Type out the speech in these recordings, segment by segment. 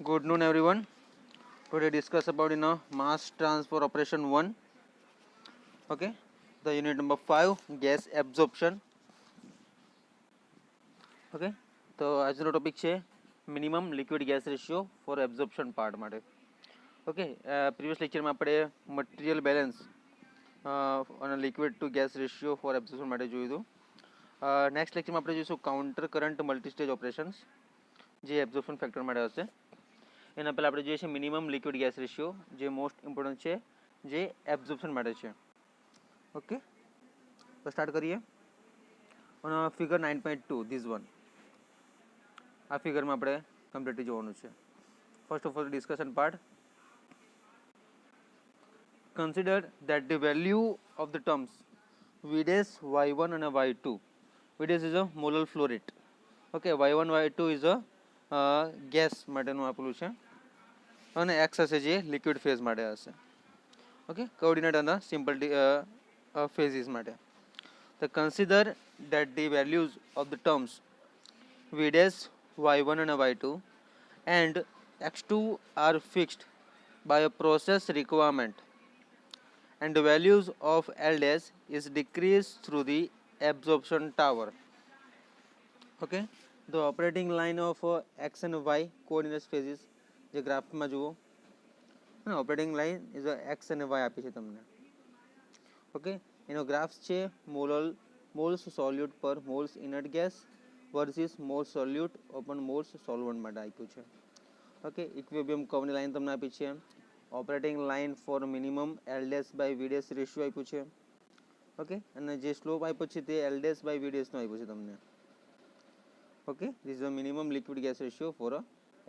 Good noon, everyone. Today discuss about mass transfer operation 1. Okay, the unit number 5, gas absorption. Okay, તો આજનો topic છે minimum liquid gas ratio for absorption part માટે. Okay, previous લેક્ચરમાં આપણે material balance અને liquid to gas ratio for absorption માટે જોયું હતું. નેક્સ્ટ લેક્ચરમાં આપણે જોઈશું કાઉન્ટર કરંટ મલ્ટીસ્ટેજ ઓપરેશન્સ જે એબ્ઝોર્પ્શન ફેક્ટર માટે હશે. એના પહેલાં આપણે જોઈએ છીએ મિનિમમ લિક્વિડ ગેસ રેશિયો જે મોસ્ટ ઇમ્પોર્ટન્ટ છે જે એબ્ઝોર્પ્શન માટે છે. ઓકે, તો સ્ટાર્ટ કરીએ. ફિગર 9.2 ધીસ વન, આ ફિગરમાં આપણે કમ્પ્લીટલી જોવાનું છે. First of all discussion part. Consider that the value of the terms V dash y1 અને y2. V dash is a molar flow rate. Okay, y1 y2 is a gas માટેનું આપેલું છે અને x હશે જે લિક્વિડ ફેઝ માટે હશે. ઓકે, કોઓર્ડિનેટ અને સિમ્પલ phases માટે. તો consider that the values of the terms v dash y1 and y2 and x2 are fixed by a process requirement and the values of L dash is decreased through the absorption tower. Okay, the operating line of x and y coordinate phases જે ગ્રાફમાં જુઓ, operating line is x અને Y આપી છે તમને. Okay, એનો graph છે moles solute per moles inert gas versus moles solute open moles solvent માટે આપ્યું છે. ઓકે, ઇક્વિલિબ્રિયમ કર્વની લાઈન તમને આપી છે. Operating line for minimum L dash by V dash ratio આપ્યું છે. ઓકે, અને જે સ્લોપ આપ્યો છે તે એલ ડેશ બાય વી ડેશનો આપ્યો છે તમને. Okay, this is a minimum liquid gas ratio for a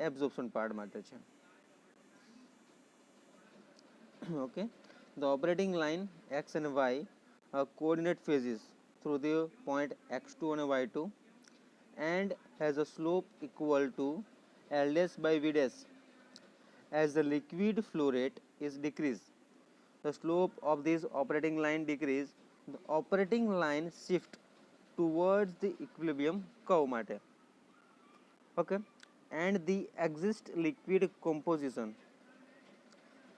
absorption part માટે છે. Okay, the operating line x and y are coordinate phases through the point x2 and y2 and has a slope equal to L dash by V dash. As the liquid flow rate is decreased, the slope of this operating line decrease, the operating line shift towards the equilibrium curve mate. Okay, and the exist liquid composition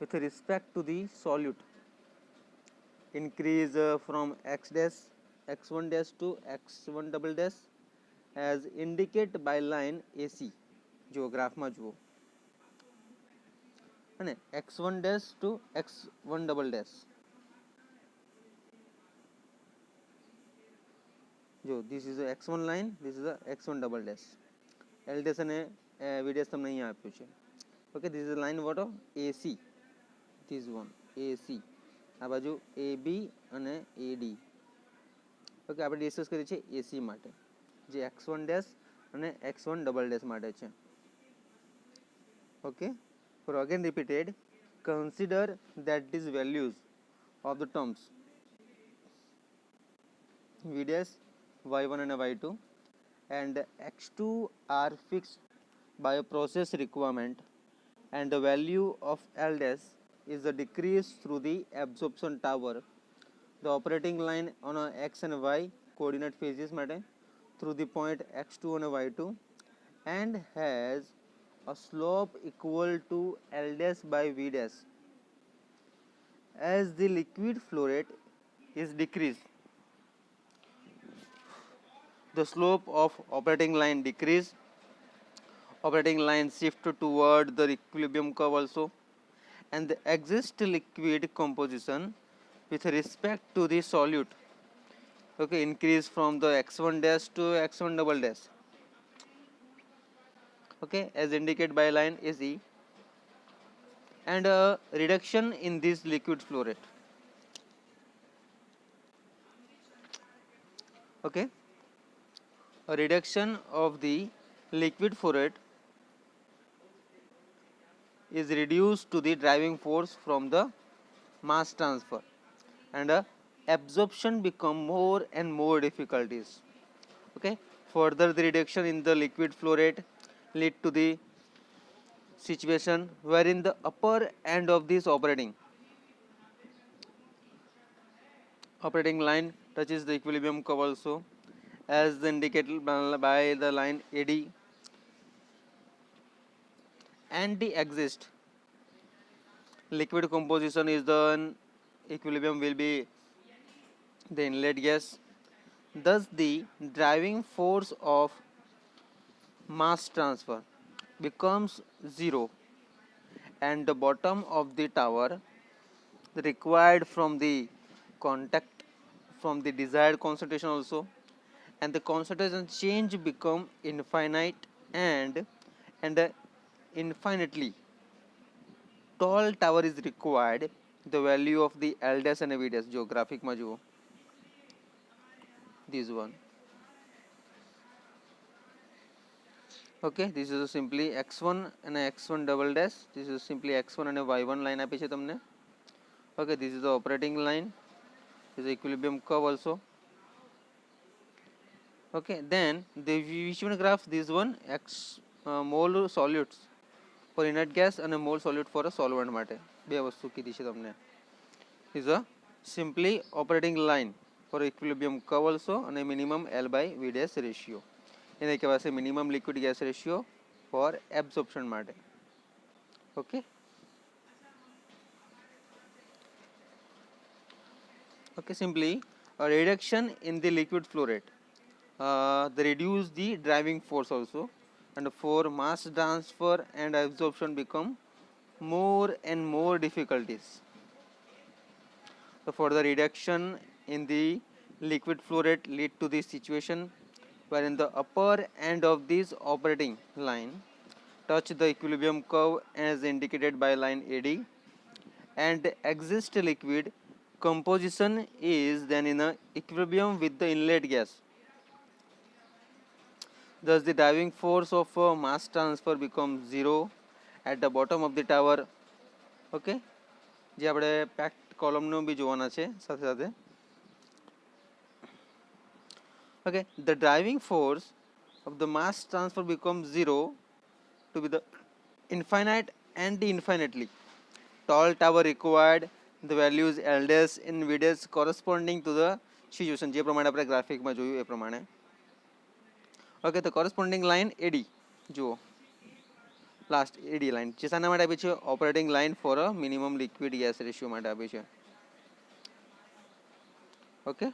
with respect to the solute increase from x dash x1 dash to x1 double dash as indicated by line AC. જો ગ્રાફમાં જુઓ, અને x1 dash to x1 double dash. જો this is a x1 line, this is a x1 double dash. L dash અને V dash તમને અહીંયા આપ્યું છે. Okay, this is a line what of AC. This one AC, આ બાજુ AB અને AD. Okay, આપણે ડિસ્કસ કરીએ છીએ AC માટે જે x1 ડેશ અને x1 ડબલ ડેશ માટે છે. Okay, for again repeated, consider that these values of the terms v dash y1 and y2 and x2 are fixed by a process requirement and the value of L dash is the decrease through the absorption tower. The operating line on a x and y coordinate phases mate through the point x2 and y2 and has a slope equal to L dash by V dash. As the liquid flow rate is decreased, the slope of operating line decrease, operating line shift toward the equilibrium curve also, and the exist liquid composition with respect to the solute, okay, increase from the x1 dash to x1 double dash. Okay, as indicated by line AC, and a reduction in this liquid flow rate. Okay, a reduction of the liquid flow rate is reduced to the driving force from the mass transfer, and absorption become more and more difficulties. Okay, further the reduction in the liquid flow rate lead to the situation wherein the upper end of this operating line touches the equilibrium curve also, as indicated by the line AD, and the exist liquid composition is the equilibrium will be the inlet gas. Thus the driving force of mass transfer becomes zero and the bottom of the tower required from the contact from the desired concentration also, and the concentration change become infinite and infinitely tall tower is required. The value of the L dash and V dash जो graphic में जो this one. Okay, this is simply x1 and x1 double dash. This is simply x1 and y1 line આપી છે તમને. Okay, this is the operating line. This is equilibrium curve also. Okay, then we should graph this one x mole solutes for inert gas and a mole solute for a solvent માટે બે વસ્તુ કીધી છે તમને. Is a simply operating line for equilibrium curve also and a minimum L by V dash ratio. એને કહેવાશે minimum liquid gas ratio for absorption માટે. Okay. Okay, simply a reduction in the liquid flow rate. They reduce the driving force also, and for mass transfer and absorption become more and more difficulties. So for the reduction in the liquid flow rate lead to this situation wherein the upper end of this operating line touch the equilibrium curve as indicated by line AD, and exist liquid composition is then in a equilibrium with the inlet gas. Thus the driving force of mass transfer becomes zero at the bottom of the tower. Okay, જે આપણે packed કોલમનું બી જોવાના છે સાથે સાથે. Okay, the driving force of the mass transfer becomes zero to be the infinite and the infinitely tall tower required. The values L dash in V dash corresponding to the situation જે પ્રમાણે આપણે ગ્રાફિકમાં જોયું એ પ્રમાણે. Okay, the corresponding line AD જુઓ last AD line જે શાના માટે આપી છે operating line for a minimum liquid gas ratio માટે આપી છે. Okay,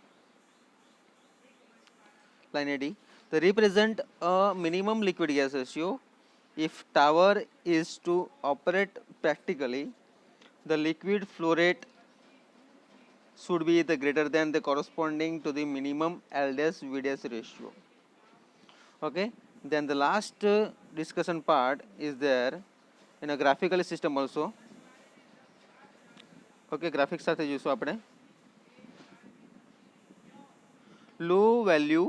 line AD they represent a minimum liquid gas ratio. If tower is to operate practically, the liquid flow rate should be the greater than the corresponding to the minimum L dash V dash ratio. Okay, then the last discussion part is there in a graphical system also. Okay, graphics સાથે જોઈશું આપણે. Low value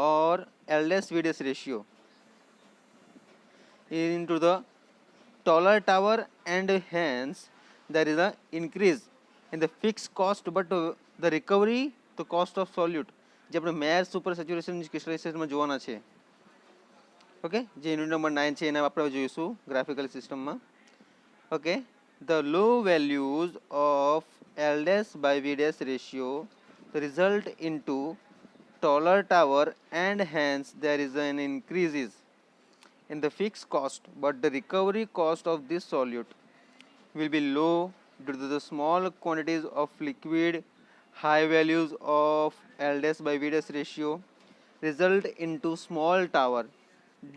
or L dash V dash ratio into the taller tower, and hence there is a increase in the fixed cost, but the recovery the cost of solute જે આપણે મેર super saturation ક્રિસ્ટલાઇઝેશનમાં જોવાના છે. Okay, જે unit number 9 છે એને આપણે જોઈશું graphical સિસ્ટમમાં. Okay, the low values of L dash by V dash ratio result into taller tower, and hence there is an increases in the fixed cost, but the recovery cost of this solute will be low due to the small quantities of liquid. High values of L dash by V dash ratio result into small tower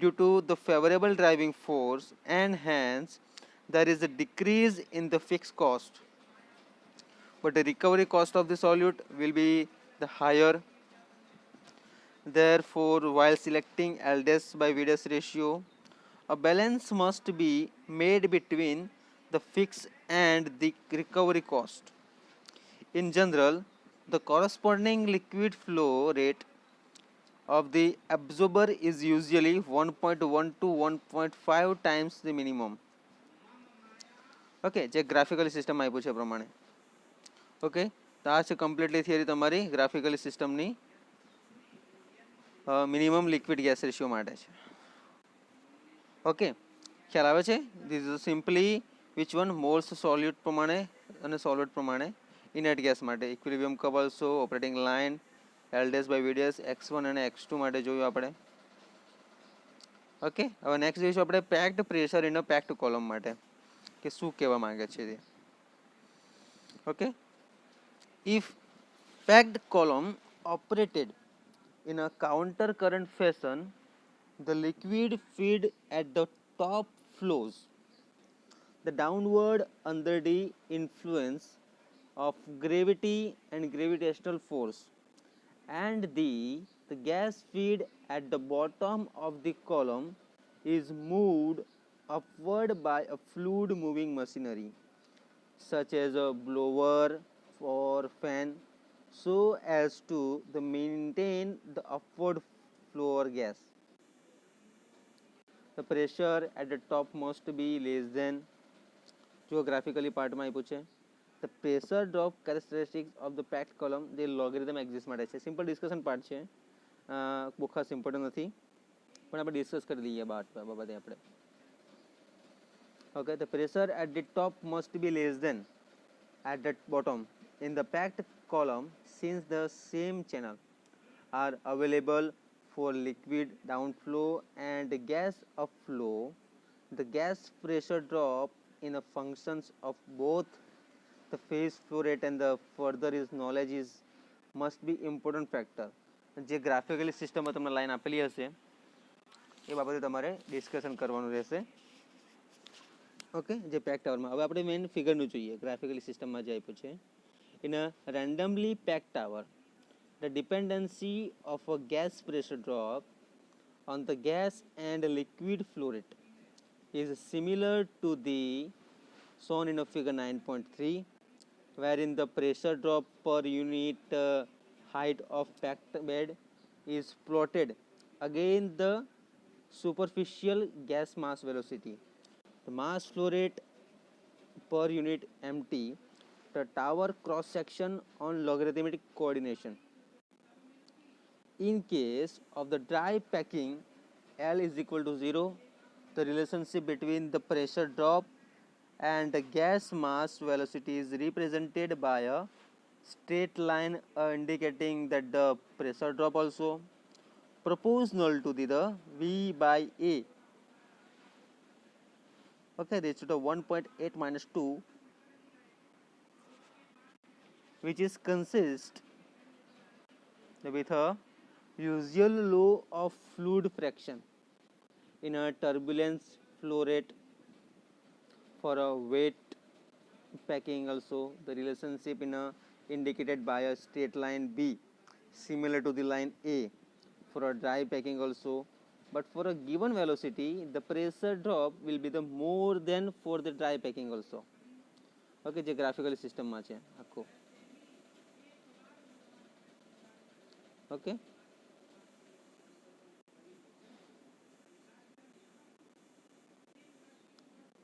due to the favorable driving force, and hence there is a decrease in the fixed cost, but the recovery cost of the solute will be the higher. Therefore, while selecting L dash by V dash ratio, a balance must be made between the fixed and the recovery cost. In general, the corresponding liquid flow rate of the absorber is usually 1.1 to 1.5 times the minimum. Okay, જે graphical system આપ્યું છે પ્રમાણે. Okay, તો આ છે completely theory તમારી graphical સિસ્ટમની minimum liquid gas ratio માટે છે. ઓકે, ખ્યાલ આવે છે? This is simply which one moles solute પ્રમાણે અને સોલ્યુટ પ્રમાણે ઇનર્ટ ગેસ માટે equilibrium curve also operating line L dash by V dash x1 અને x2 માટે જોયું આપણે. ઓકે, હવે નેક્સ્ટ જોઈશું આપણે packed pressure in a packed column માટે કે શું કહેવા માંગે છે તે. Okay, if packed column operated in a counter current fashion, the liquid feed at the top flows the downward under the influence of gravity and gravitational force, and the gas feed at the bottom of the column is moved upward by a fluid moving machinery such as a blower or fan, so as to maintain the upward flow of gas. The pressure at the top must be less than, geographically part માં આપ્યું છે, the pressure drop characteristics of the packed column જે logarithm exist માટે છે. Simple discussion part છે, બહુ ખાસ important નથી પણ આપણે ડિસ્કસ કરી લઈએ બાબતે આપણે. Okay, the pressure at the top must be less than at the bottom in the packed column since the same channel are available for liquid downflow and gas upflow. The gas pressure drop in the functions of both the phase flow rate and the further is knowledge is must be important factor. જે graphically સિસ્ટમમાં તમને line આપેલી હશે એ બાબતે તમારે discussion કરવાનું રહેશે. Okay, જે પેક ટાવરમાં હવે આપણે મેઇન ફિગરનું જોઈએ. ગ્રાફિકલી સિસ્ટમમાં જે આપ્યું છે, in a randomly pack tower the dependency of a gas pressure drop on the gas and liquid flow rate is similar to the shown in a figure 9.3, wherein the pressure drop per unit height of packed bed is plotted against the superficial gas mass velocity, the mass flow rate per unit MT, the tower cross section on logarithmic coordination. In case of the dry packing, L is equal to 0. The relationship between the pressure drop and the gas mass velocity is represented by a straight line indicating that the pressure drop also proportional to the V by A. Okay, this is the 1.8 minus 2, which is consist with a usual law of fluid fraction in a turbulence flow rate for a wet packing. Also the relationship in a indicated by a straight line B similar to the line A for a dry packing also, but for a given velocity the pressure drop will be the more than for the dry packing also. Okay, જે graphical સિસ્ટમમાં છે આખું. Okay,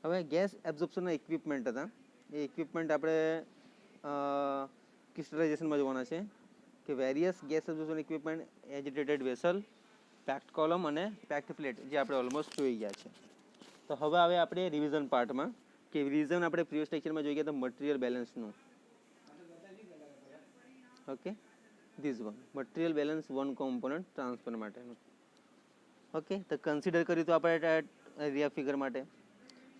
હવે gas એબ્ઝોર્પ્શનના equipment હતા. એ equipment આપણે ક્રિસ્ટલાઇઝેશનમાં જોવાના છે કે various gas absorption equipment, agitated vessel, packed column અને પેક્ડ પ્લેટ, જે આપણે ઓલમોસ્ટ જોઈ ગયા છે. તો હવે આવે આપણે રિવિઝન પાર્ટમાં કે રિવિઝન આપણે પ્રીવિયસ લેક્ચરમાં જોઈ ગયા તો મટીરિયલ બેલેન્સનું. Okay, this one material balance one component transfer માટેનું. ઓકે, તો કન્સિડર કર્યું તો આપણે એરિયા ફિગર માટે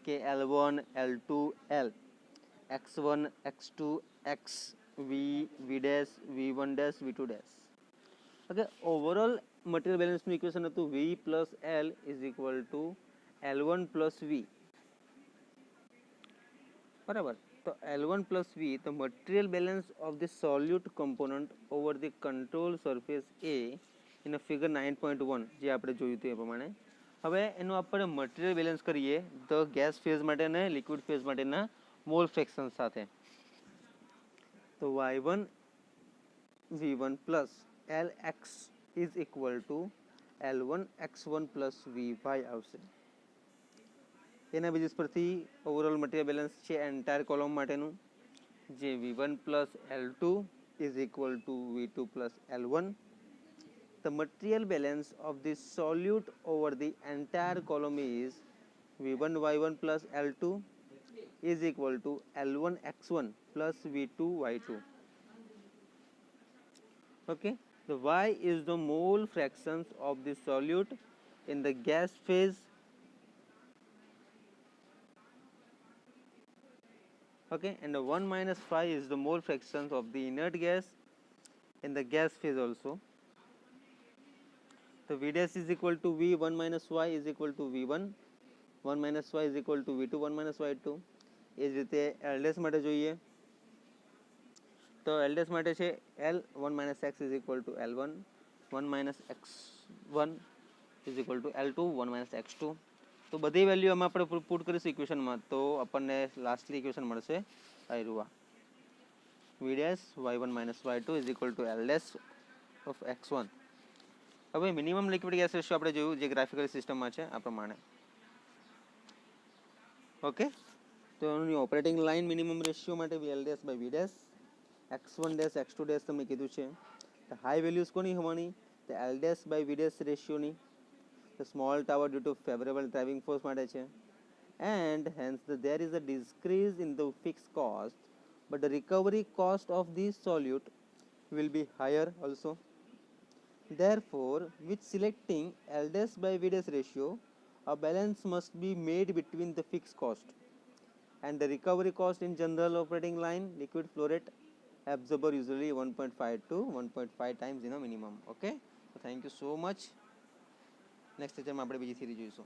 કે L1, L2, L, X1, X2, X, V, V dash, V1 dash, V2 dash. Okay, overall material બેલેન્સનું ઇક્વેશન હતું V plus L is equal to L1 plus V. બરાબર, તો L1 plus V, the material balance of the solute component over the control surface A in a figure 9.1 જે આપણે જોયું હતું એ પ્રમાણે. હવે એનું આપણે મટીરિયલ બેલેન્સ કરીએ તો ગેસ ફેઝ માટે અને લિક્વિડ ફેઝ માટેના મોલ ફ્રેક્શન સાથે. તો Y1 V1 plus Lx is equal to L1 X1 plus Vy આવશે. એના બેઝિસ પરથી ઓવરઓલ મટીરિયલ બેલેન્સ છે એન્ટાયર કોલમ માટેનું, જે V1 plus L2 is equal two V2 plus L1. The material balance of the solute over the entire column is V1 Y1 plus L2 is equal to L1 X1 plus V2 Y2. Okay, the Y is the mole fractions of the solute in the gas phase, okay, and the 1 minus phi is the mole fractions of the inert gas in the gas phase also. So V dash is equal to V 1 minus Y is equal to V1, 1 minus Y is equal to V2 1 minus Y2. એ જ રીતે L dash માટે જોઈએ તો L dash માટે છે L 1 minus X is equal to L1, 1 minus X1 is equal to L2, 1 minus X2. તો બધી value અમે આપણે પુટ કરીશું ઇક્વેશનમાં તો આપણને લાસ્ટલી ઇક્વેશન મળશે આ રૂઆ V dash Y1 minus Y2 is equal to L dash of X1. હવે મિનિમમ લિક્વિડ ગેસ રેશિયો આપણે જોયું જે ગ્રાફિકલ સિસ્ટમમાં છે આ પ્રમાણે. ઓકે, તો એની ઓપરેટિંગ લાઇન મિનિમમ રેશિયો માટે L dash by V dash, X1 dash X2 dash તમને કીધું છે. તો હાઈ વેલ્યુઝ કોની હોવાની? તો L dash by V dash રેશિયોની. તો small tower due to favourable driving force માટે છે. And hence there is a decrease in the fixed cost, but the recovery cost of this solute will be higher also. Therefore, with selecting L dash by V dash ratio, a balance must be made between the fixed cost and the recovery cost in general operating line liquid flow rate absorber usually 1.5 to 1.5 times in a minimum. Okay, so thank you so much. Next lecture માં આપણે બીજી theory જોઈશું.